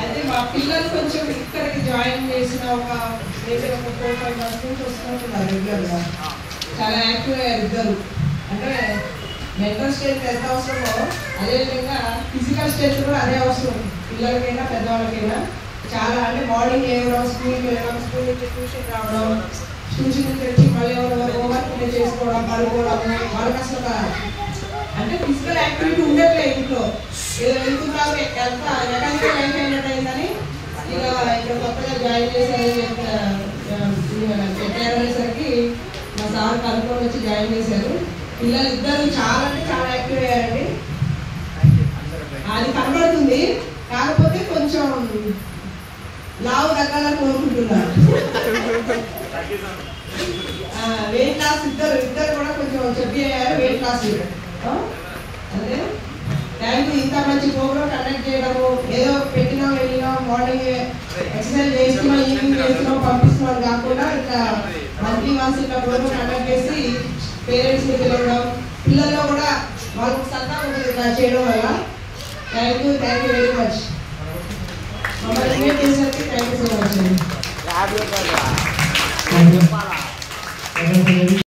అయితే మా పిల్లలు కొంచెం ఇక్కడికి జాయిన్ చేసిన ఒక 4-5 months నుంచి వస్తున్నారు రెగ్యులర్గా. చాలా యాక్టివ్ అయ్యారు ఇద్దరు. అంటే మెంటల్ స్ట్రెంత్ ఎంత అవసరమో అదేవిధంగా ఫిజికల్ స్ట్రెంత్ కూడా అదే అవసరం పిల్లలకైనా పెద్దవాళ్ళకైనా. చాలా అంటే మార్నింగ్ లేవడం, స్కూల్కి వెళ్ళడం, స్కూల్ నుంచి ట్యూషన్ రావడం, ట్యూషన్ నుంచి వచ్చి మళ్ళీ హోంవర్క్ చేసుకోవడం, పడుకోవడం, వాళ్ళకి అసలు అంటే ఫిజికల్ యాక్టివిటీ ఉండట్లేదు ఇంట్లో. ఏదో వెళ్తున్నారు ఎంత మెకానికల్ లైఫ్ అయినట్టయిందని ఇక్కడ కొత్తగా జాయిన్ చేసేసరికి మా సార్ కనుక్కొని వచ్చి జాయిన్ చేశారు. పిల్లలు ఇద్దరు చాలా అంటే చాలా యాక్టివ్ అయ్యారండి. అది కనబడుతుంది, కాకపోతే కొంచెం లావు తగ్గాలని కోరుకుంటున్నారు. వెయిట్ లాస్ ఇద్దరు కూడా కొంచెం చెప్పి అయ్యారు వెయిట్ లాస్. అదే థ్యాంక్ యూ. ఇంత మంచి ప్రోగ్రామ్ కండక్ట్ చేయడము, ఏదో పెట్టినా వెళ్ళినా మార్నింగ్ ఎక్సర్సైజ్ చేస్తున్నాం, ఈవినింగ్ చేస్తున్నాం, పంపిస్తున్నాం కాకుండా ఇట్లా మంత్లీ వన్స్ ఇట్లా ప్రోగ్రామ్ కండక్ట్ చేసి పేరెంట్స్ని పిలవడం, పిల్లల్లో కూడా వాళ్ళకి సత్తా ఉంటుంది ఇట్లా చేయడం వల్ల. Thank you very much. మమ్మల్ని ఇన్వైట్ చేసేసరికి థ్యాంక్ యూ సో మచ్.